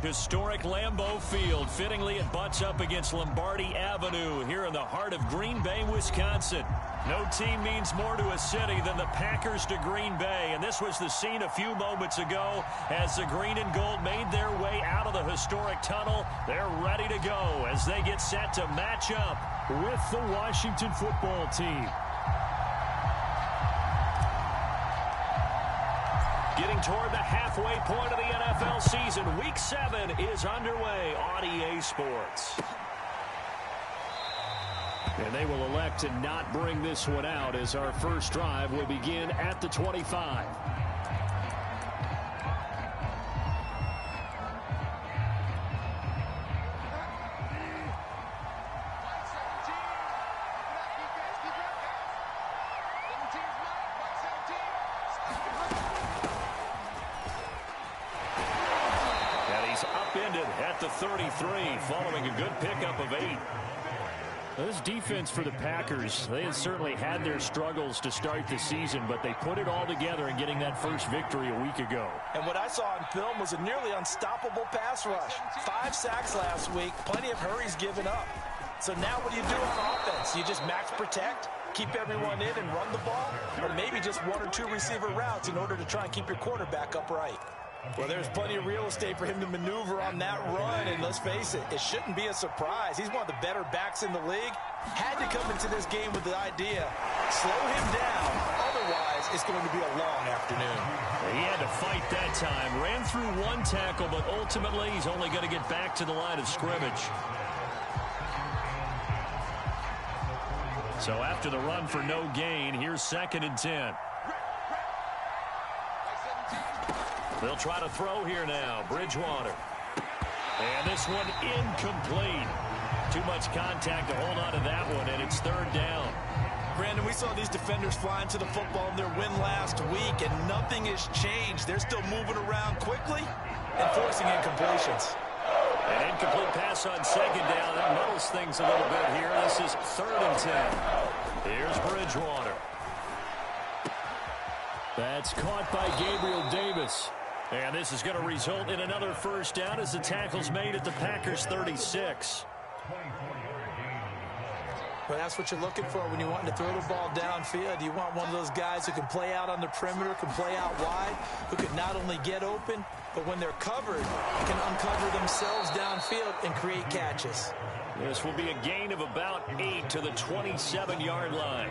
Historic Lambeau Field. Fittingly, it butts up against Lombardi Avenue here in the heart of Green Bay, Wisconsin. No team means more to a city than the Packers to Green Bay, and this was the scene a few moments ago as the green and gold made their way out of the historic tunnel. They're ready to go as they get set to match up with the Washington football team. Getting toward the halfway point of the NFL season. Week 7 is underway on EA Sports. And they will elect to not bring this one out as our first drive will begin at the 25. At the 33, following a good pickup of 8. This defense for the Packers, they have certainly had their struggles to start the season, but they put it all together in getting that first victory a week ago. And what I saw on film was a nearly unstoppable pass rush. 5 sacks last week, plenty of hurries given up. So now what do you do on offense? You just max protect, keep everyone in and run the ball, or maybe just 1 or 2 receiver routes in order to try and keep your quarterback upright. Well, there's plenty of real estate for him to maneuver on that run, and let's face it, it shouldn't be a surprise. He's one of the better backs in the league. Had to come into this game with the idea, slow him down, otherwise it's going to be a long afternoon. He had to fight that time. Ran through 1 tackle, but ultimately he's only going to get back to the line of scrimmage. So after the run for no gain, here's 2nd and 10. They'll try to throw here now. Bridgewater. And this one incomplete. Too much contact to hold on to that one, and it's 3rd down. Brandon, we saw these defenders flying to the football in their win last week, and nothing has changed. They're still moving around quickly and forcing incompletions. An incomplete pass on 2nd down. That muddles things a little bit here. This is 3rd and 10. Here's Bridgewater. That's caught by Gabriel Davis. And this is going to result in another first down as the tackle's made at the Packers 36. But that's what you're looking for when you're wanting to throw the ball downfield. You want one of those guys who can play out on the perimeter, can play out wide, who can not only get open, but when they're covered, can uncover themselves downfield and create catches. This will be a gain of about 8 to the 27-yard line.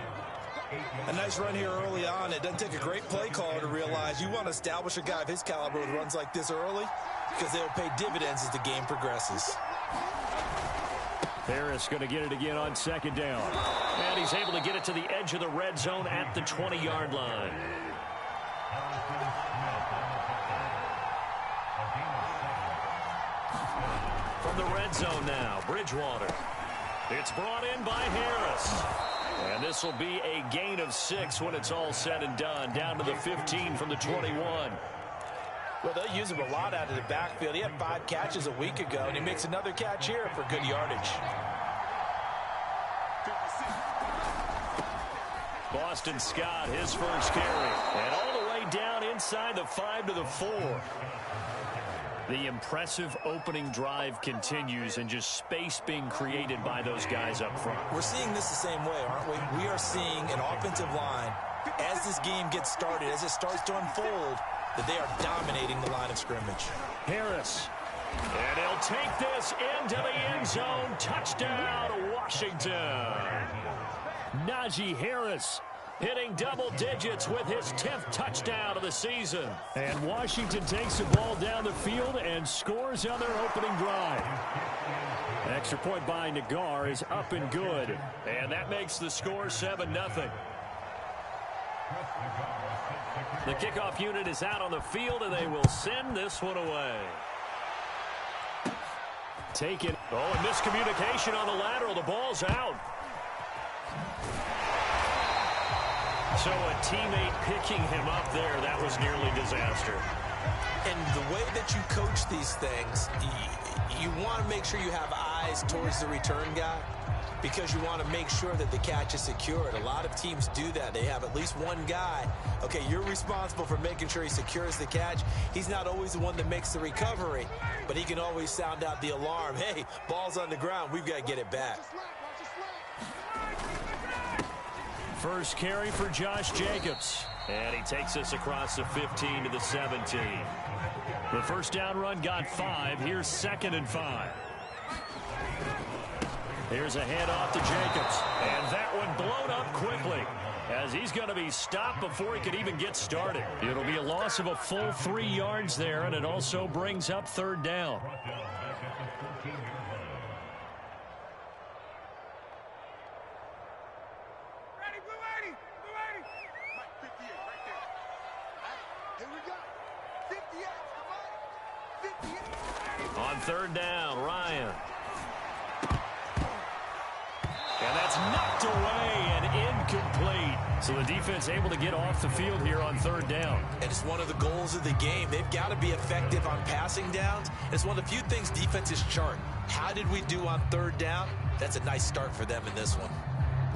A nice run here early on. It doesn't take a great play caller to realize you want to establish a guy of his caliber with runs like this early because they'll pay dividends as the game progresses. Harris going to get it again on 2nd down. And he's able to get it to the edge of the red zone at the 20-yard line. From the red zone now, Bridgewater. It's brought in by Harris. And this will be a gain of 6 when it's all said and done. Down to the 15 from the 21. Well, they'll use him a lot out of the backfield. He had 5 catches a week ago, and he makes another catch here for good yardage. Boston Scott, his first carry. And all the way down inside the 5 to the 4. The impressive opening drive continues and just space being created by those guys up front. We're seeing this the same way, aren't we? We are seeing an offensive line, as this game gets started, as it starts to unfold, that they are dominating the line of scrimmage. Harris. And he'll take this into the end zone. Touchdown, Washington. Najee Harris hitting double digits with his 10th touchdown of the season. And Washington takes the ball down the field and scores on their opening drive. An extra point by Nagar is up and good. And that makes the score 7-0. The kickoff unit is out on the field, and they will send this one away. Taken. Oh, a miscommunication on the lateral. The ball's out. So a teammate picking him up there, that was nearly disaster. And the way that you coach these things, you want to make sure you have eyes eyes towards the return guy because you want to make sure that the catch is secured. A lot of teams do that. They have at least one guy. Okay, you're responsible for making sure he secures the catch. He's not always the one that makes the recovery, but he can always sound out the alarm. Hey, ball's on the ground. We've got to get it back. First carry for Josh Jacobs. And he takes us across the 15 to the 17. The first down run got 5. Here's 2nd and 5. Here's a handoff to Jacobs. And that one blown up quickly as he's going to be stopped before he could even get started. It'll be a loss of a full 3 yards there, and it also brings up 3rd down. On 3rd down, Ryan. And that's knocked away and incomplete. So the defense able to get off the field here on 3rd down. And it's one of the goals of the game. They've got to be effective on passing downs. It's one of the few things defenses chart. How did we do on 3rd down? That's a nice start for them in this one.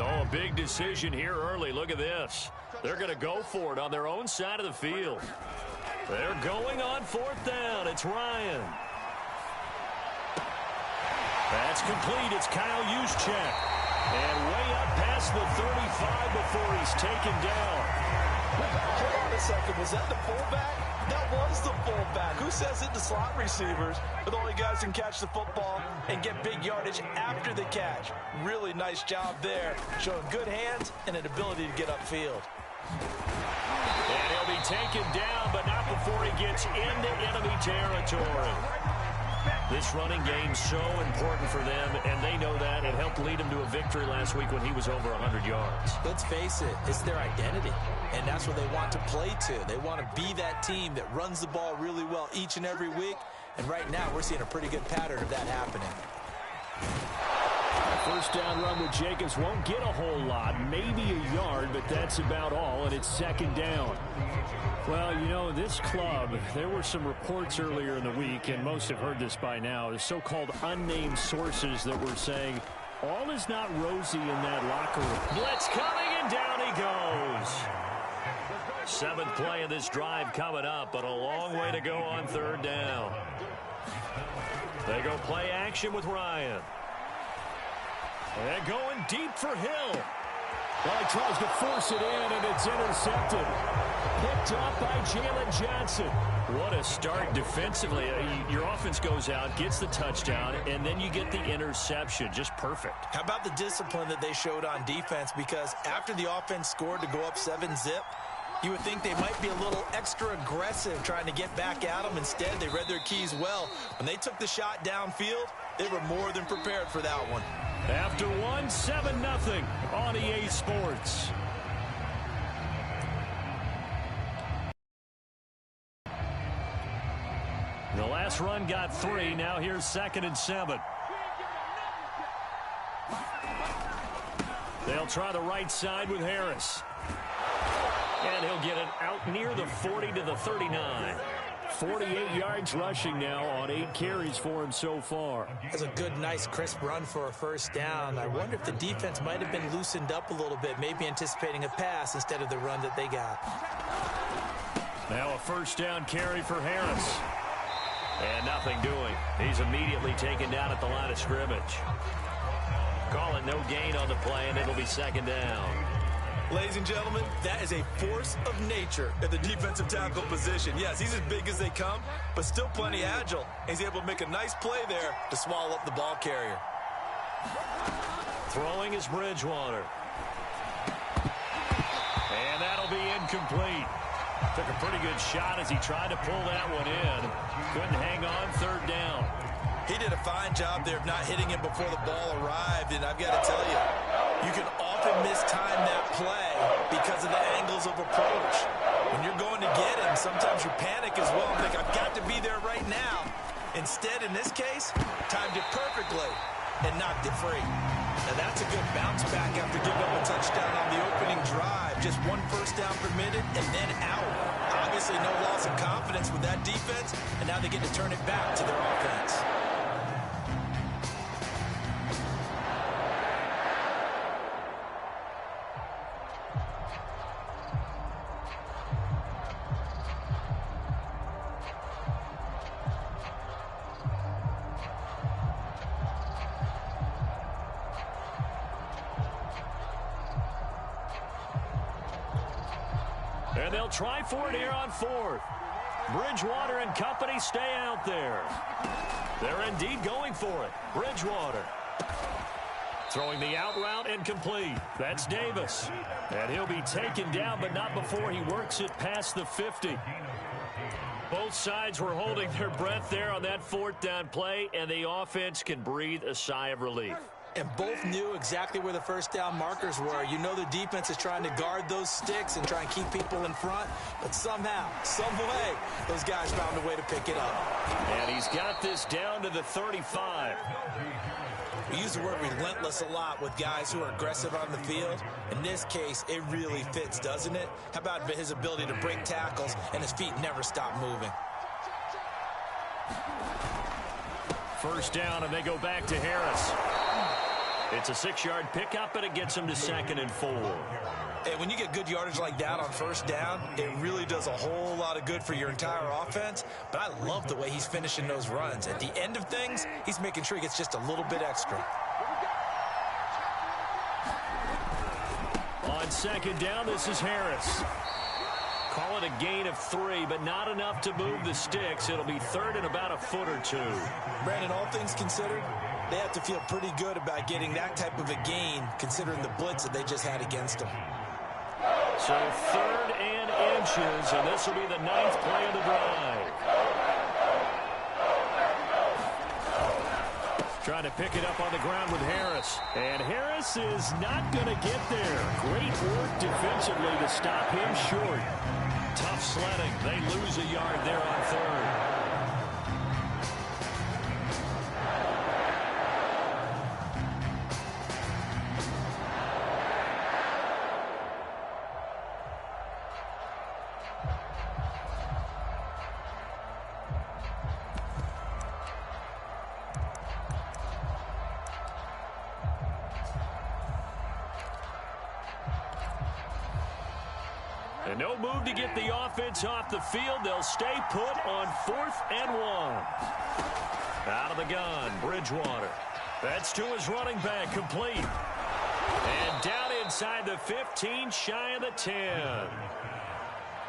Oh, a big decision here early. Look at this. They're going to go for it on their own side of the field. They're going on 4th down. It's Ryan. That's complete. It's Kyle Juszczyk. And way up past the 35 before he's taken down. Hold on a second. Was that the fullback? That was the fullback. Who says it? The slot receivers are the only guys who can catch the football and get big yardage after the catch. Really nice job there, showing good hands and an ability to get upfield. And he'll be taken down, but not before he gets into enemy territory. This running game's so important for them, and they know that. It helped lead them to a victory last week when he was over 100 yards. Let's face it, it's their identity, and that's what they want to play to. They want to be that team that runs the ball really well each and every week, and right now we're seeing a pretty good pattern of that happening. First down run with Jacobs won't get a whole lot, maybe a yard, but that's about all, and it's 2nd down. Well, you know, this club, there were some reports earlier in the week, and most have heard this by now, the so-called unnamed sources that were saying all is not rosy in that locker room. Blitz coming, and down he goes. 7th play of this drive coming up, but a long way to go on 3rd down. They go play action with Ryan. And going deep for Hill. Well, he tries to force it in, and it's intercepted. Picked up by Jalen Johnson. What a start defensively. Your offense goes out, gets the touchdown, and then you get the interception. Just perfect. How about the discipline that they showed on defense? Because after the offense scored to go up 7-zip, you would think they might be a little extra aggressive trying to get back at them. Instead, they read their keys well. When they took the shot downfield, they were more than prepared for that one. After 7-0 on EA Sports. The last run got 3. Now here's 2nd and 7. They'll try the right side with Harris. And he'll get it out near the 40 to the 39. 48 yards rushing now on 8 carries for him so far. That's a good, nice, crisp run for a first down. I wonder if the defense might have been loosened up a little bit, maybe anticipating a pass instead of the run that they got. Now a first down carry for Harris. And nothing doing. He's immediately taken down at the line of scrimmage. Call it no gain on the play, and it'll be 2nd down. Ladies and gentlemen, that is a force of nature at the defensive tackle position. Yes, he's as big as they come, but still plenty agile. He's able to make a nice play there to swallow up the ball carrier. Throwing is Bridgewater. And that'll be incomplete. Took a pretty good shot as he tried to pull that one in. Couldn't hang on 3rd down. He did a fine job there of not hitting him before the ball arrived, and I've got to tell you, you can often mistime that play because of the angles of approach. When you're going to get him, sometimes you panic as well and think, I've got to be there right now. Instead, in this case, timed it perfectly and knocked it free. Now, that's a good bounce back after giving up a touchdown on the opening drive. Just 1 first down permitted and then out. Obviously, no loss of confidence with that defense, and now they get to turn it back to their offense. And they'll try for it here on fourth. Bridgewater and company stay out there. They're indeed going for it. Bridgewater throwing the out route incomplete. That's Davis. And he'll be taken down, but not before he works it past the 50. Both sides were holding their breath there on that fourth down play, and the offense can breathe a sigh of relief. And both knew exactly where the first down markers were. You know the defense is trying to guard those sticks and try and keep people in front. But somehow, some way, those guys found a way to pick it up. And he's got this down to the 35. We use the word relentless a lot with guys who are aggressive on the field. In this case, it really fits, doesn't it? How about his ability to break tackles and his feet never stop moving? First down, and they go back to Harris. It's a 6-yard pickup, and it gets him to 2nd and 4. And when you get good yardage like that on first down, it really does a whole lot of good for your entire offense. But I love the way he's finishing those runs. At the end of things, he's making sure he gets just a little bit extra. On second down, this is Harris. Call it a gain of 3, but not enough to move the sticks. It'll be 3rd and about a foot or 2. Brandon, all things considered, they have to feel pretty good about getting that type of a gain, considering the blitz that they just had against them. So 3rd and inches, and this will be the 9th play of the drive. Trying to pick it up on the ground with Harris. And Harris is not going to get there. Great work defensively to stop him short. Tough sledding. They lose a yard there on 3rd. And no move to get the offense off the field. They'll stay put on 4th and 1. Out of the gun, Bridgewater. That's to his running back, complete. And down inside the 15, shy of the 10.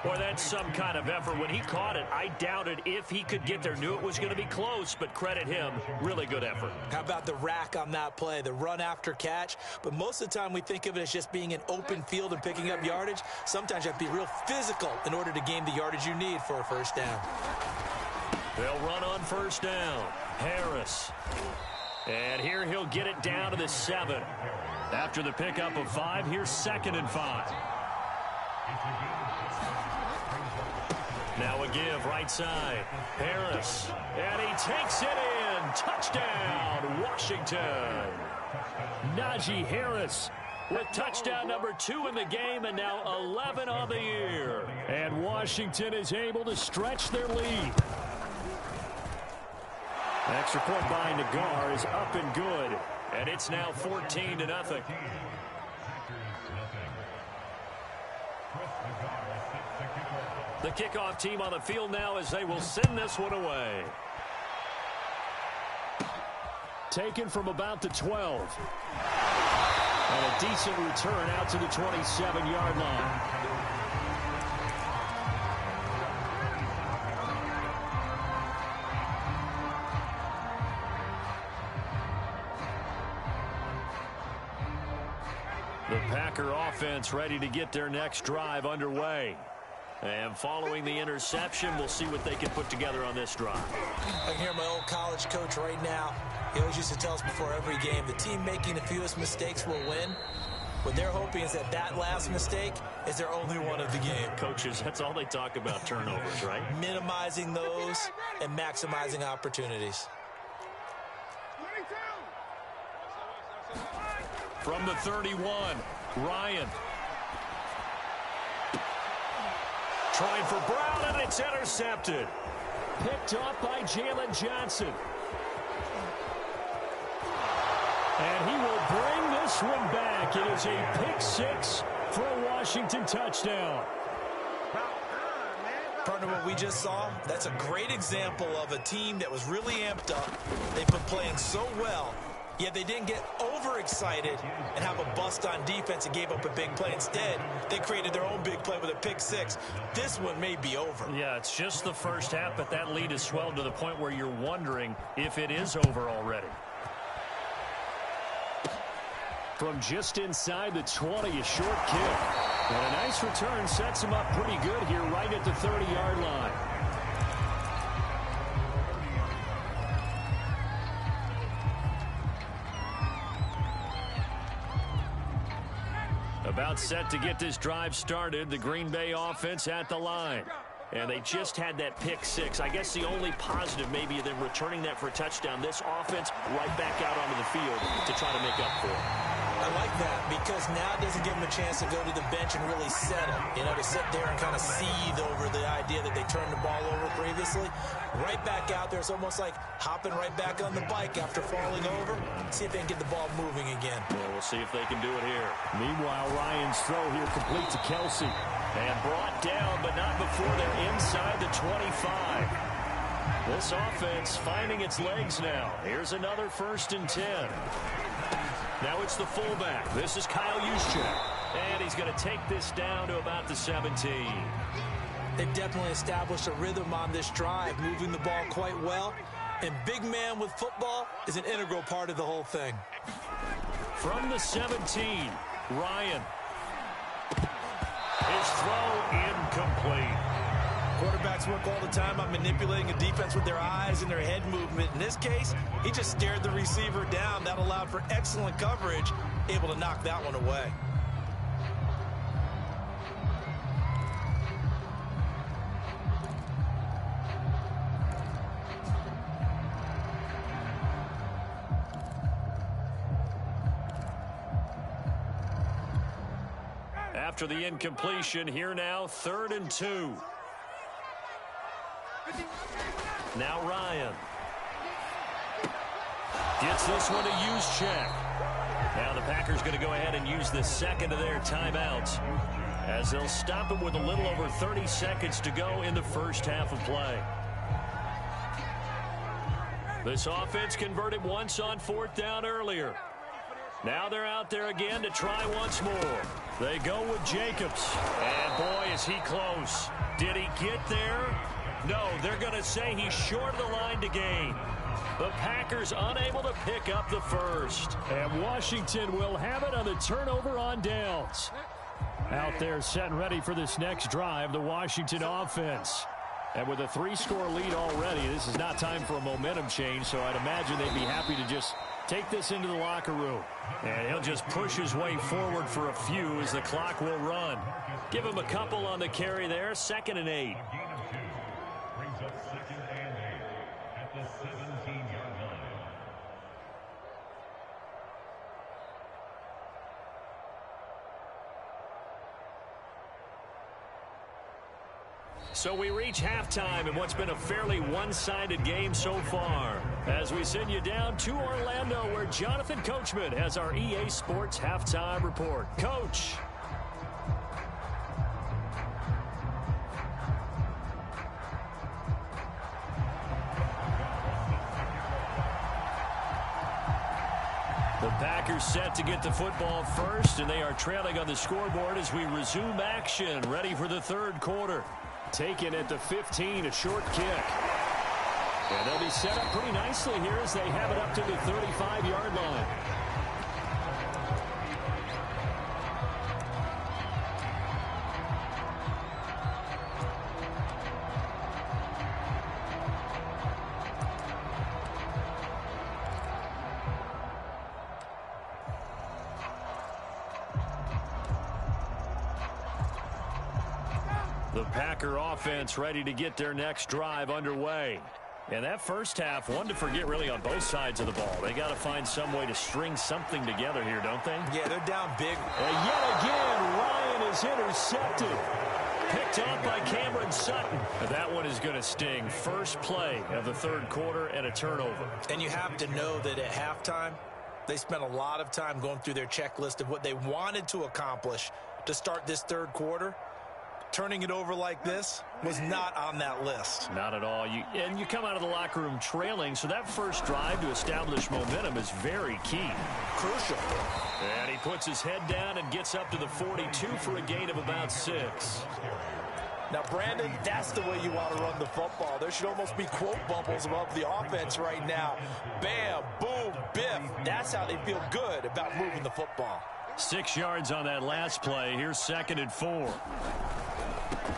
Boy, that's some kind of effort. When he caught it, I doubted if he could get there. Knew it was going to be close, but credit him. Really good effort. How about the rack on that play, the run after catch? But most of the time we think of it as just being an open field and picking up yardage. Sometimes you have to be real physical in order to gain the yardage you need for a first down. They'll run on first down. Harris. And here he'll get it down to the 7. After the pickup of 5, here's 2nd and 5. Now a give right side. Harris. And he takes it in. Touchdown, Washington. Najee Harris with touchdown number 2 in the game and now 11 on the year. And Washington is able to stretch their lead. Extra point by Nagar is up and good. And it's now 14-0. The kickoff team on the field now as they will send this one away. Taken from about the 12. And a decent return out to the 27-yard line. The Packer offense ready to get their next drive underway. And following the interception, we'll see what they can put together on this drive. I can hear my old college coach right now. He always used to tell us before every game, the team making the fewest mistakes will win. What they're hoping is that that last mistake is their only one of the game. Coaches, that's all they talk about, turnovers, right? Minimizing those and maximizing opportunities. From the 31, Ryan. Trying for Brown, and it's intercepted. Picked off by Jalen Johnson. And he will bring this one back. It is a pick 6 for a Washington touchdown. Partner, what we just saw, that's a great example of a team that was really amped up. They've been playing so well, Yeah, they didn't get overexcited and have a bust on defense and gave up a big play. Instead, they created their own big play with a pick six. This one may be over. Yeah, it's just the first half, but that lead has swelled to the point where you're wondering if it is over already. From just inside the 20, a short kick. And a nice return sets him up pretty good here right at the 30-yard line. About set to get this drive started, the Green Bay offense at the line. And they just had that pick six. I guess the only positive maybe of them returning that for a touchdown. This offense right back out onto the field to try to make up for it. I like that because now it doesn't give them a chance to go to the bench and really settle. You know, to sit there and kind of seethe over the idea that they turned the ball over previously. Right back out there. It's almost like hopping right back on the bike after falling over. See if they can get the ball moving again. Yeah, we'll see if they can do it here. Meanwhile, Ryan's throw here complete to Kelsey. And brought down, but not before they're inside the 25. This offense finding its legs now. Here's another 1st and 10. Now it's the fullback. This is Kyle Juszczyk. And he's going to take this down to about the 17. They've definitely established a rhythm on this drive, moving the ball quite well. And big man with football is an integral part of the whole thing. From the 17, Ryan. His throw incomplete. Quarterbacks work all the time on manipulating a defense with their eyes and their head movement. In this case, he just stared the receiver down. That allowed for excellent coverage, able to knock that one away. After the incompletion, here now, 3rd and 2. Now Ryan. Gets this one to Juszczyk. Now the Packers going to go ahead and use the second of their timeouts as they'll stop it with a little over 30 seconds to go in the first half of play. This offense converted once on 4th down earlier. Now they're out there again to try once more. They go with Jacobs. And boy, is he close. Did he get there? No, they're going to say he's short of the line to gain. The Packers unable to pick up the first. And Washington will have it on the turnover on downs. Out there set and ready for this next drive, the Washington offense. And with a 3-score lead already, this is not time for a momentum change, so I'd imagine they'd be happy to just take this into the locker room. And he'll just push his way forward for a few as the clock will run. Give him a couple on the carry there, 2nd and 8. So we reach halftime in what's been a fairly one-sided game so far. As we send you down to Orlando, where Jonathan Coachman has our EA Sports Halftime Report. Coach. The Packers set to get the football first, and they are trailing on the scoreboard as we resume action, ready for the 3rd quarter. Taken at the 15, a short kick. And they'll be set up pretty nicely here as they have it up to the 35-yard line. The Packer offense ready to get their next drive underway. And that first half, one to forget really on both sides of the ball. They got to find some way to string something together here, don't they? Yeah, they're down big. And yet again, Ryan is intercepted. Picked off by Cameron Sutton. That one is going to sting. First play of the 3rd quarter and a turnover. And you have to know that at halftime, they spent a lot of time going through their checklist of what they wanted to accomplish to start this 3rd quarter. Turning it over like this was not on that list. Not at all. You come out of the locker room trailing, so that first drive to establish momentum is very key. Crucial. And he puts his head down and gets up to the 42 for a gain of about 6. Now, Brandon, that's the way you want to run the football. There should almost be quote bubbles above the offense right now. Bam, boom, biff. That's how they feel good about moving the football. 6 yards on that last play. Here's 2nd and 4.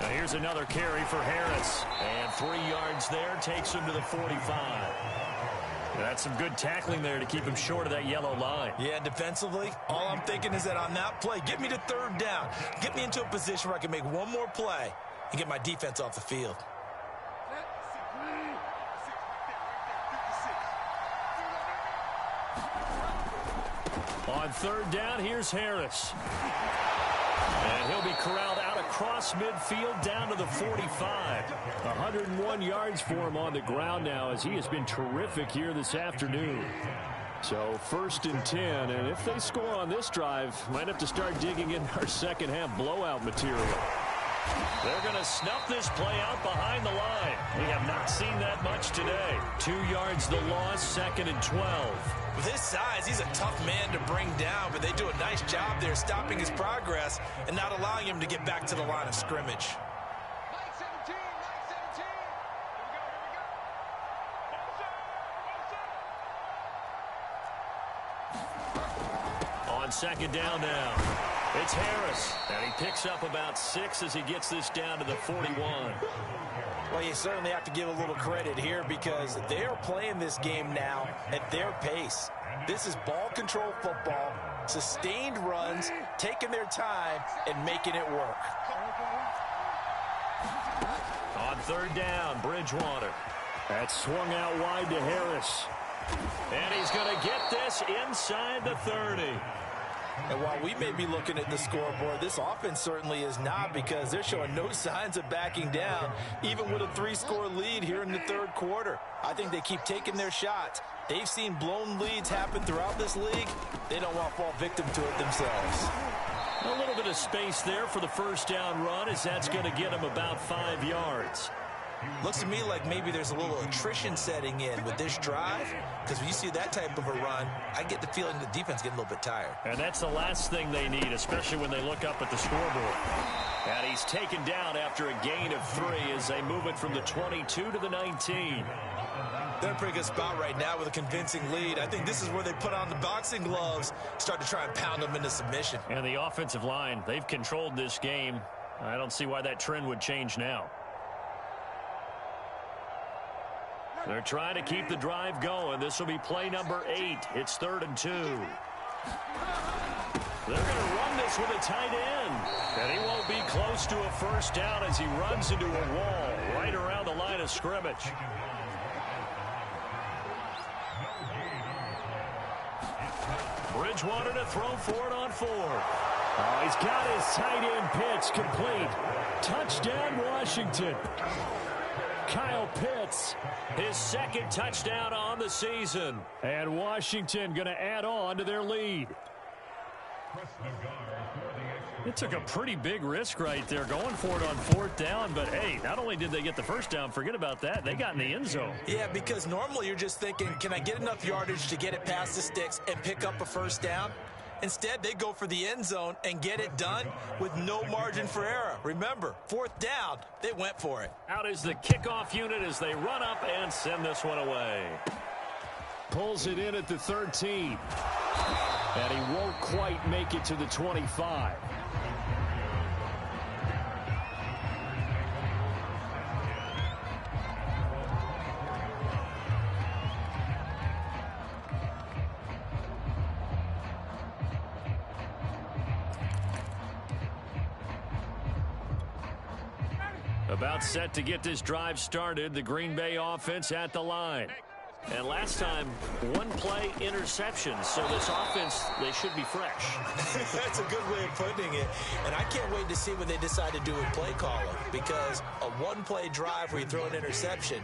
Now here's another carry for Harris. And 3 yards there takes him to the 45. That's some good tackling there to keep him short of that yellow line. Yeah, defensively, all I'm thinking is that on that play, get me to 3rd down. Get me into a position where I can make one more play and get my defense off the field. On 3rd down, here's Harris. And he'll be corralled out across midfield down to the 45. 101 yards for him on the ground now as he has been terrific here this afternoon. So 1st and 10, and if they score on this drive, might have to start digging in our second half blowout material. They're going to snuff this play out behind the line. We have not seen that much today. 2 yards the loss, 2nd and 12. With his size, he's a tough man to bring down, but they do a nice job there stopping his progress and not allowing him to get back to the line of scrimmage. On 2nd down now, it's Harris, and he picks up about 6 as he gets this down to the 41. Well, you certainly have to give a little credit here because they are playing this game now at their pace. This is ball control football, sustained runs, taking their time, and making it work. On 3rd down, Bridgewater. That's swung out wide to Harris. And he's going to get this inside the 30. And while we may be looking at the scoreboard, this offense certainly is not because they're showing no signs of backing down, even with a 3-score lead here in the 3rd quarter. I think they keep taking their shots. They've seen blown leads happen throughout this league. They don't want to fall victim to it themselves. A little bit of space there for the 1st down run as that's going to get him about 5 yards. Looks to me like maybe there's a little attrition setting in with this drive, because when you see that type of a run, I get the feeling the defense getting a little bit tired. And that's the last thing they need, especially when they look up at the scoreboard. And he's taken down after a gain of 3 as they move it from the 22 to the 19. They're in a pretty good spot right now with a convincing lead. I think this is where they put on the boxing gloves, start to try and pound them into submission. And the offensive line, they've controlled this game. I don't see why that trend would change now. They're trying to keep the drive going. This will be play number 8. It's 3rd and 2. They're going to run this with a tight end. And he won't be close to a 1st down as he runs into a wall right around the line of scrimmage. Bridgewater to throw for it on 4. Oh, he's got his tight end pitch complete. Touchdown, Washington. Kyle Pitts, his 2nd touchdown on the season. And Washington going to add on to their lead. It took a pretty big risk right there going for it on 4th down. But, hey, not only did they get the 1st down, forget about that, they got in the end zone. Yeah, because normally you're just thinking, can I get enough yardage to get it past the sticks and pick up a 1st down? Instead, they go for the end zone and get it done with no margin for error. Remember, 4th down, they went for it. Out is the kickoff unit as they run up and send this one away. Pulls it in at the 13. And he won't quite make it to the 25. About set to get this drive started. The Green Bay offense at the line. And last time, one-play interception. So this offense, they should be fresh. That's a good way of putting it. And I can't wait to see what they decide to do with play calling, because a one-play drive where you throw an interception,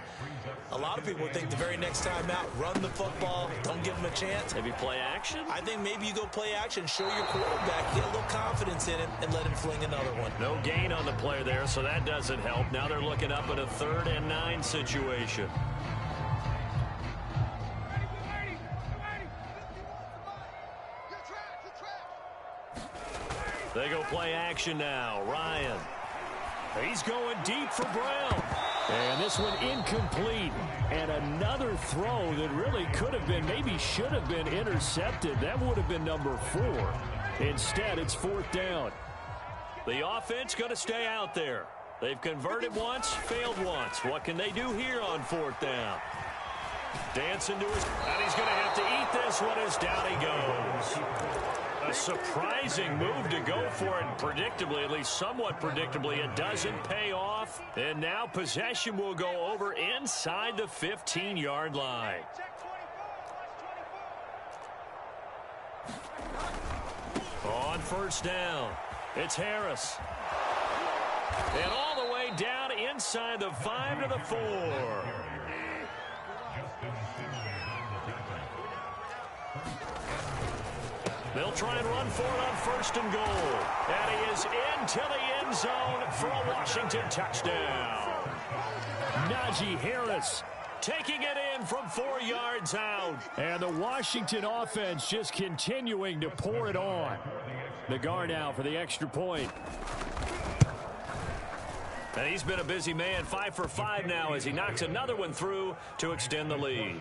a lot of people think the very next time out, run the football, don't give them a chance. Maybe play action? I think maybe you go play action, show your quarterback, get a little confidence in him, and let him fling another one. No gain on the play there, so that doesn't help. Now they're looking up at a 3rd and 9 situation. They go play action now. Ryan. He's going deep for Brown. And this one incomplete. And another throw that really could have been, maybe should have been intercepted. That would have been number 4. Instead, it's 4th down. The offense going to stay out there. They've converted once, failed once. What can they do here on 4th down? Dancing to his, and he's going to have to eat this one as down he goes. A surprising move to go for it, and predictably, at least somewhat predictably, it doesn't pay off. And now possession will go over inside the 15-yard line. On 1st down, it's Harris. And all the way down inside the 5 to the 4. They'll try and run for it on 1st and goal. And he is into the end zone for a Washington touchdown. Najee Harris taking it in from 4 yards out. And the Washington offense just continuing to pour it on. The guard now for the extra point. And he's been a busy man, 5 for 5 now as he knocks another one through to extend the lead.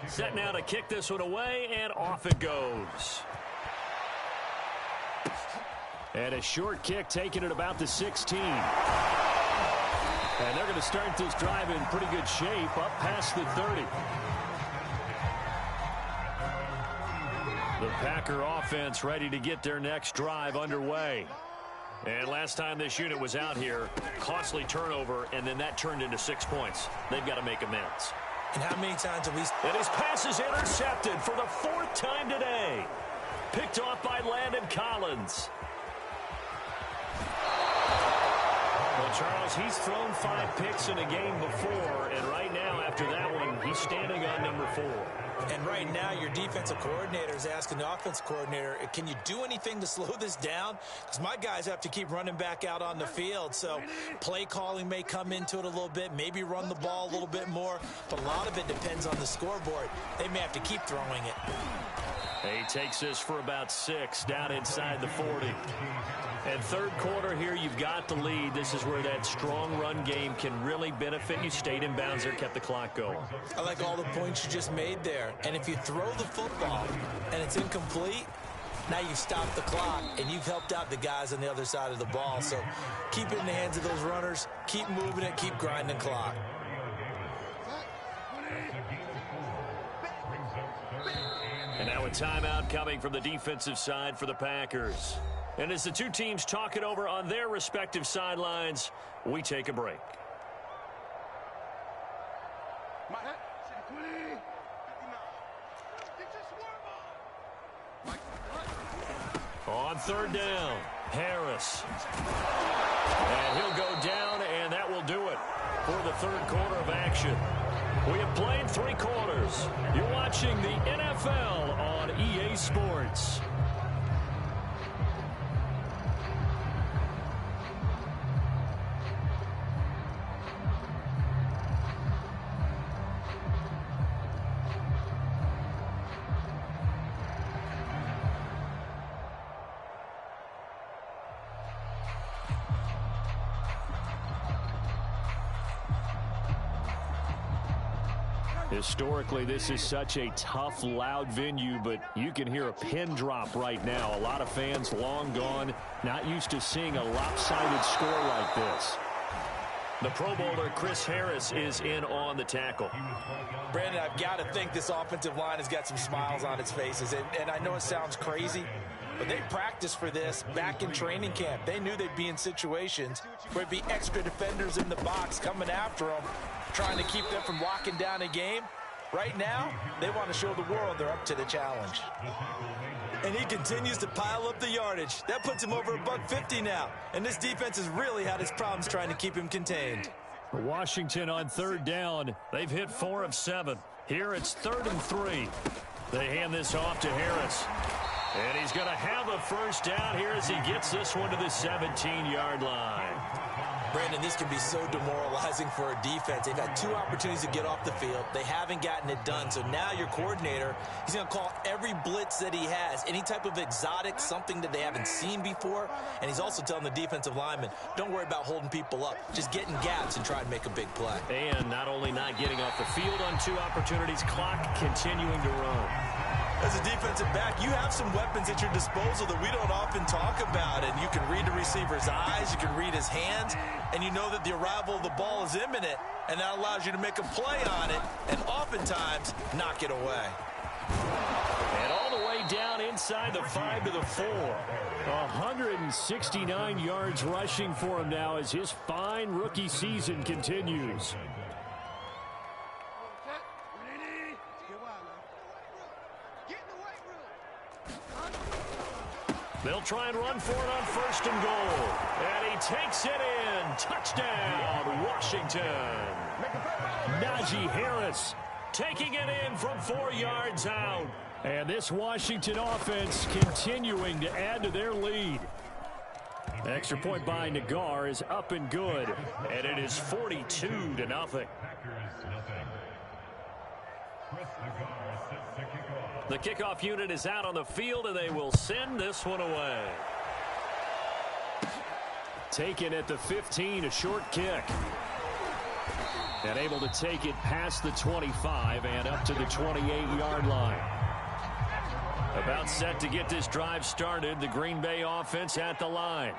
Set now to kick this one away, and off it goes. And a short kick taken at about the 16. And they're going to start this drive in pretty good shape, up past the 30. The Packer offense ready to get their next drive underway. And last time this unit was out here, costly turnover, and then that turned into 6 points. They've got to make amends. And how many times have we... And his pass is intercepted for the 4th time today. Picked off by Landon Collins. Well, Charles, he's thrown 5 picks in a game before, and right now, after that one, he's standing on number 4. And right now, your defensive coordinator is asking the offensive coordinator, can you do anything to slow this down? Because my guys have to keep running back out on the field. So play calling may come into it a little bit, maybe run the ball a little bit more. But a lot of it depends on the scoreboard. They may have to keep throwing it. He takes this for about 6 down inside the 40. And 3rd quarter here, you've got the lead. This is where that strong run game can really benefit you. Stayed in bounds there, kept the clock going. I like all the points you just made there. And if you throw the football and it's incomplete, now you stop the clock and you've helped out the guys on the other side of the ball. So keep it in the hands of those runners. Keep moving it. Keep grinding clock. And now a timeout coming from the defensive side for the Packers. And as the two teams talk it over on their respective sidelines, we take a break. On 3rd down, Harris. And he'll go down, and that will do it for the 3rd quarter of action. We have played 3 quarters. You're watching the NFL on EA Sports. Historically, this is such a tough, loud venue, but you can hear a pin drop right now. A lot of fans long gone, not used to seeing a lopsided score like this. The Pro Bowler, Chris Harris, is in on the tackle. Brandon, I've got to think this offensive line has got some smiles on its faces. And I know it sounds crazy, But they practiced for this back in training camp. They knew they'd be in situations where there'd be extra defenders in the box coming after them, trying to keep them from locking down a game. Right now, they want to show the world they're up to the challenge. And he continues to pile up the yardage. That puts him over $150 now. And this defense has really had its problems trying to keep him contained. Washington on third down. They've hit 4 of 7. Here it's 3rd and 3. They hand this off to Harris. And he's going to have a first down here as he gets this one to the 17-yard line. Brandon, this can be so demoralizing for a defense. They've had 2 opportunities to get off the field. They haven't gotten it done. So now your coordinator, he's going to call every blitz that he has, any type of exotic, something that they haven't seen before. And he's also telling the defensive lineman, don't worry about holding people up. Just get in gaps and try and make a big play. And not only not getting off the field on 2 opportunities, clock continuing to run. As a defensive back, you have some weapons at your disposal that we don't often talk about. And you can read the receiver's eyes, you can read his hands, and you know that the arrival of the ball is imminent, and that allows you to make a play on it and oftentimes knock it away. And all the way down inside the 5 to the 4. 169 yards rushing for him now as his fine rookie season continues. They'll try and run for it on 1st and goal. And he takes it in. Touchdown, Washington. Najee Harris taking it in from 4 yards out. And this Washington offense continuing to add to their lead. Extra point by Nagar is up and good. And it is 42-0. The kickoff unit is out on the field, and they will send this one away. Taken at the 15, a short kick. And able to take it past the 25 and up to the 28-yard line. About set to get this drive started. The Green Bay offense at the line.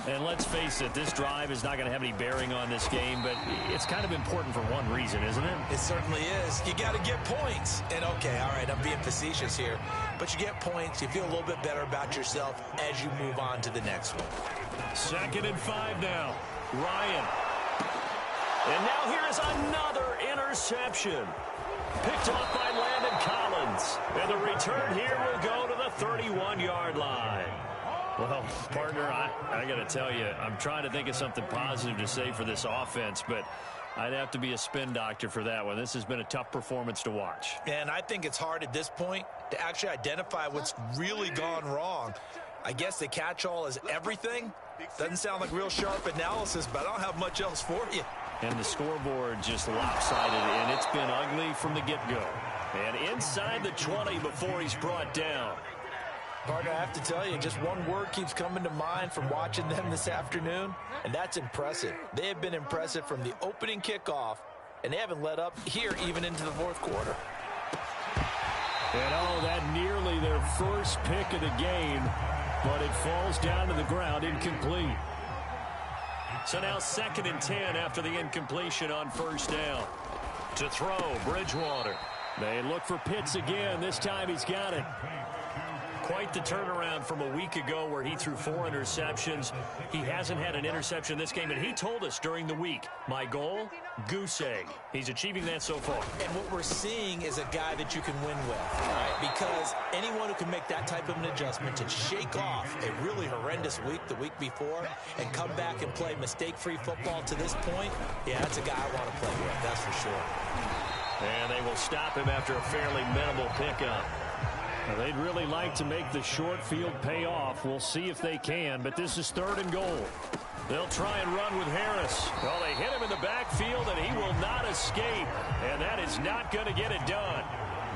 And let's face it, this drive is not going to have any bearing on this game, but it's kind of important for one reason, isn't it? It certainly is. You got to get points. And, okay, all right, I'm being facetious here. But you get points, you feel a little bit better about yourself as you move on to the next one. 2nd and 5 now. Ryan. And now here is another interception. Picked off by Landon Collins. And the return here will go to the 31-yard line. Well, partner, I got to tell you, I'm trying to think of something positive to say for this offense, but I'd have to be a spin doctor for that one. This has been a tough performance to watch. And I think it's hard at this point to actually identify what's really gone wrong. I guess the catch-all is everything. Doesn't sound like real sharp analysis, but I don't have much else for you. And the scoreboard just lopsided, and it's been ugly from the get-go. And inside the 20 before he's brought down. Partner, I have to tell you, just one word keeps coming to mind from watching them this afternoon, and that's impressive. They have been impressive from the opening kickoff, and they haven't let up here even into the 4th quarter. And that nearly their first pick of the game, but it falls down to the ground incomplete. So now 2nd and 10 after the incompletion on 1st down. To throw, Bridgewater. They look for Pitts again. This time he's got it. Quite the turnaround from a week ago where he threw 4 interceptions. He hasn't had an interception this game, and he told us during the week, my goal, goose egg. He's achieving that so far. And what we're seeing is a guy that you can win with, right? Because anyone who can make that type of an adjustment to shake off a really horrendous week the week before and come back and play mistake-free football to this point, yeah, that's a guy I want to play with, that's for sure. And they will stop him after a fairly minimal pickup. Well, they'd really like to make the short field pay off. We'll see if they can, but this is 3rd and goal. They'll try and run with Harris. Well, they hit him in the backfield, and he will not escape. And that is not going to get it done.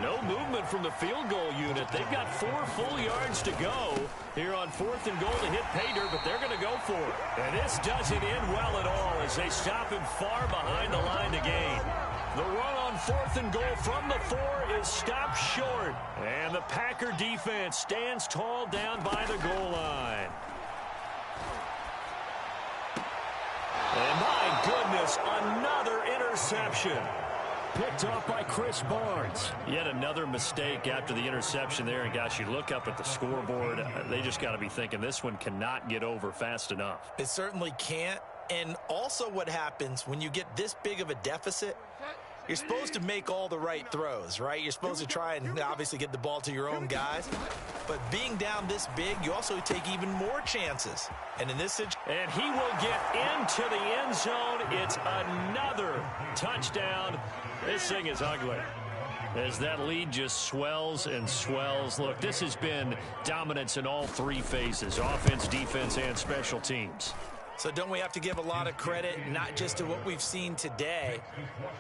No movement from the field goal unit. They've got 4 full yards to go here on 4th and goal to hit Pater, but they're going to go for it. And this doesn't end well at all as they stop him far behind the line to gain. The run on 4th and goal from the 4 is stopped short. And the Packer defense stands tall down by the goal line. And my goodness, another interception. picked off by Chris Barnes. Yet another mistake after the interception there. And, gosh, you look up at the scoreboard. They just got to be thinking this one cannot get over fast enough. It certainly can't. And also what happens when you get this big of a deficit, you're supposed to make all the right throws, right? You're supposed to try and obviously get the ball to your own guys. But being down this big, you also take even more chances. And in this situation... And he will get into the end zone. It's another touchdown. This thing is ugly as that lead just swells and swells. Look, this has been dominance in all three phases, offense, defense, and special teams. So don't we have to give a lot of credit, not just to what we've seen today,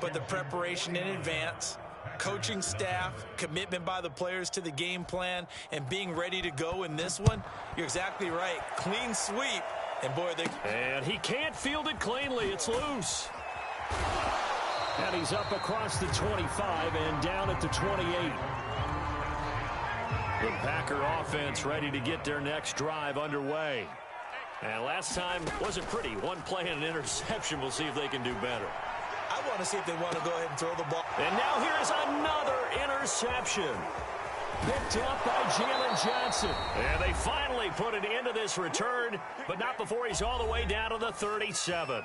but the preparation in advance, coaching staff, commitment by the players to the game plan, and being ready to go in this one? You're exactly right. Clean sweep. And, boy, And he can't field it cleanly. It's loose. And he's up across the 25 and down at the 28. The Packer offense ready to get their next drive underway. And last time wasn't pretty. One play and an interception. We'll see if they can do better. I want to see if they want to go ahead and throw the ball. And now here's another interception. Picked up by Jalen Johnson. And they finally put an end to this return, but not before he's all the way down to the 37.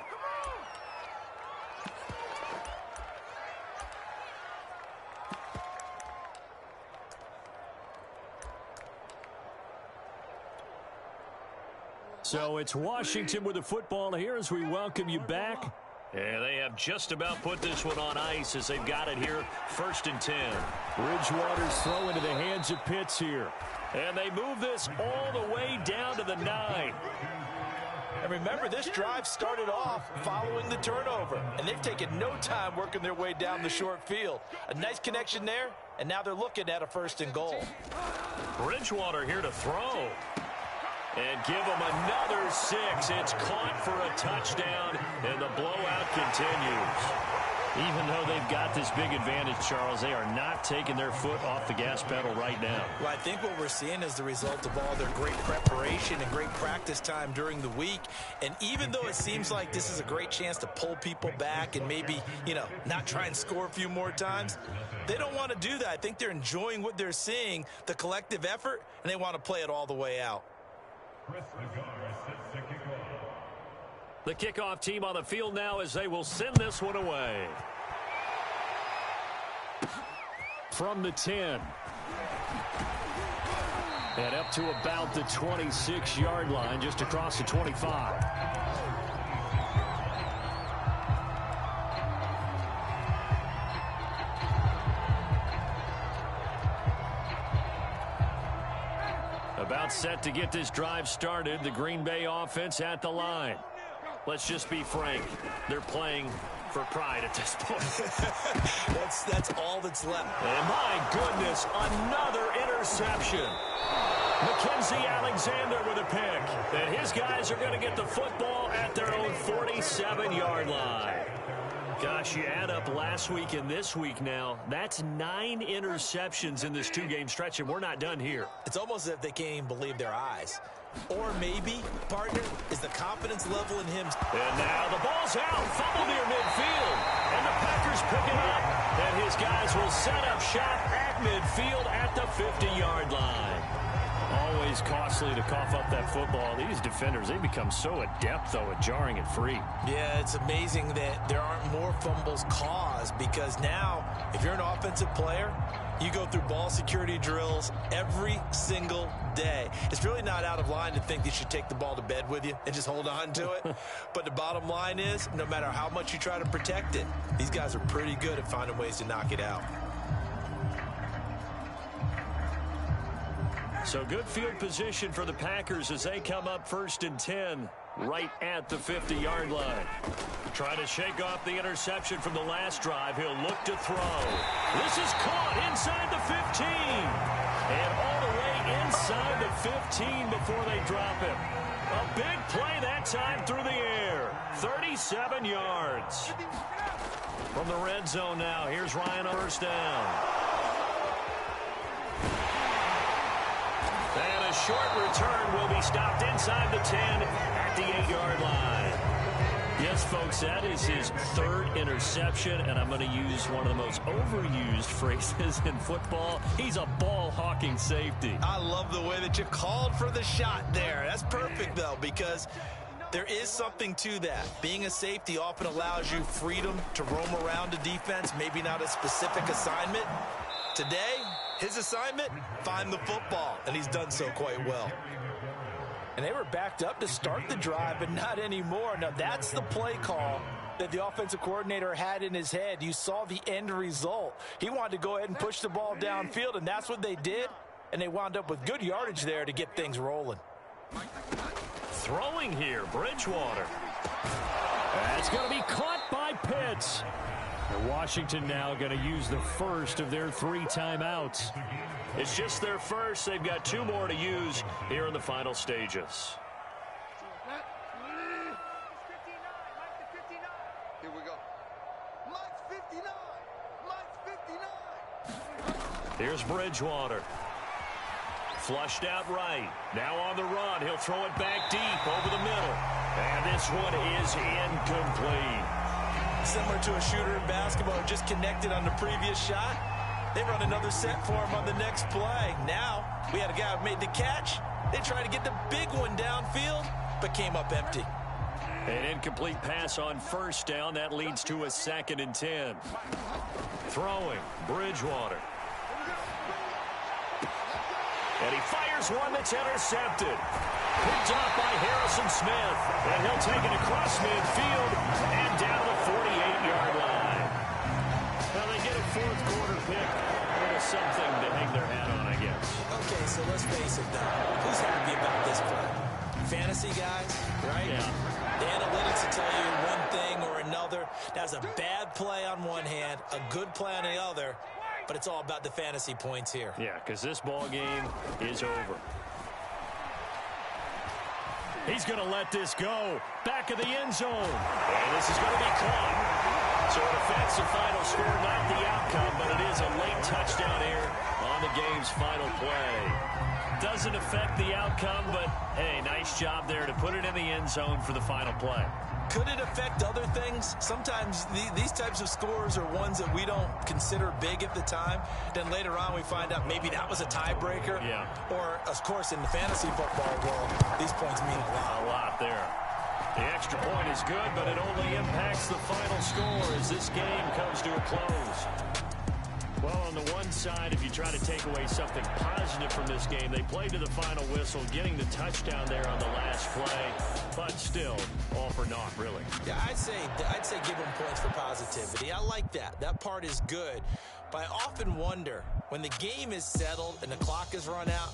So it's Washington with the football here as we welcome you back. And they have just about put this one on ice as they've got it here, 1st and 10. Bridgewater's throw into the hands of Pitts here. And they move this all the way down to the 9. And remember, this drive started off following the turnover. And they've taken no time working their way down the short field. A nice connection there, and now they're looking at a 1st and goal. Bridgewater here to throw. And give them another 6. It's caught for a touchdown, and the blowout continues. Even though they've got this big advantage, Charles, they are not taking their foot off the gas pedal right now. Well, I think what we're seeing is the result of all their great preparation and great practice time during the week. And even though it seems like this is a great chance to pull people back and maybe, not try and score a few more times, they don't want to do that. I think they're enjoying what they're seeing, the collective effort, and they want to play it all the way out. The kickoff team on the field now as they will send this one away. From the 10. And up to about the 26-yard line, just across the 25. About set to get this drive started. The Green Bay offense at the line. Let's just be frank. They're playing for pride at this point. That's all that's left. And my goodness, another interception. Mackenzie Alexander with a pick. And his guys are going to get the football at their own 47-yard line. Gosh, you add up last week and this week now, that's 9 interceptions in this 2-game stretch, and we're not done here. It's almost as if they can't even believe their eyes. Or maybe, partner, is the confidence level in him. And now the ball's out, fumble near midfield. And the Packers pick it up, and his guys will set up shop at midfield at the 50-yard line. Always costly to cough up that football. These defenders, they become so adept, though, at jarring it free. Yeah, it's amazing that there aren't more fumbles caused because now, if you're an offensive player, you go through ball security drills every single day. It's really not out of line to think you should take the ball to bed with you and just hold on to it. But the bottom line is, no matter how much you try to protect it, these guys are pretty good at finding ways to knock it out. So good field position for the Packers as they come up 1st and 10 right at the 50-yard line. Try to shake off the interception from the last drive. He'll look to throw. This is caught inside the 15. And all the way inside the 15 before they drop him. A big play that time through the air. 37 yards. From the red zone now, here's Ryan on 1st down. And a short return will be stopped inside the 10 at the 8-yard line. You Yes, folks, that is his third interception, and I'm going to use one of the most overused phrases in football. He's a ball-hawking safety. I love the way that you called for the shot there. That's perfect, though, because there is something to that. Being a safety often allows you freedom to roam around a defense, maybe not a specific assignment. Today, his assignment, find the football, and he's done so quite well. And they were backed up to start the drive, but not anymore. Now, that's the play call that the offensive coordinator had in his head. You saw the end result. He wanted to go ahead and push the ball downfield, and that's what they did. And they wound up with good yardage there to get things rolling. Throwing here, Bridgewater. That's going to be caught by Pitts. And Washington now going to use the first of their 3 timeouts. It's just their first. They've got 2 more to use here in the final stages. Here we go. Mike's 59. Mike's 59. Here's Bridgewater. Flushed out right. Now on the run. He'll throw it back deep over the middle. And this one is incomplete. Similar to a shooter in basketball who just connected on the previous shot. They run another set for him on the next play. Now, we had a guy who made the catch. They tried to get the big one downfield, but came up empty. An incomplete pass on first down. That leads to a 2nd and 10. Throwing, Bridgewater. And he fires one that's intercepted. Picked off by Harrison Smith. And he'll take it across midfield and down the 48-yard line. Now they get a 4th quarter pick. Something to hang their hat on, I guess. Okay, so let's face it now. Who's happy about this play? Fantasy guys, right? Yeah. The analytics will tell you one thing or another. That's a bad play on one hand, a good play on the other, but it's all about the fantasy points here. Yeah, because this ball game is over. He's going to let this go. Back of the end zone. And this is going to be caught. So it affects the final score, not the outcome, but it is a late touchdown here on the game's final play. Doesn't affect the outcome, but, hey, nice job there to put it in the end zone for the final play. Could it affect other things? Sometimes these types of scores are ones that we don't consider big at the time. Then later on we find out maybe that was a tiebreaker. Yeah. Or, of course, in the fantasy football world, these points mean a lot. A lot there. The extra point is good, but it only impacts the final score as this game comes to a close. Well, on the one side, if you try to take away something positive from this game, they played to the final whistle, getting the touchdown there on the last play, but still, all for naught, really. Yeah, I'd say give them points for positivity. I like that. That part is good. But I often wonder, when the game is settled and the clock is run out,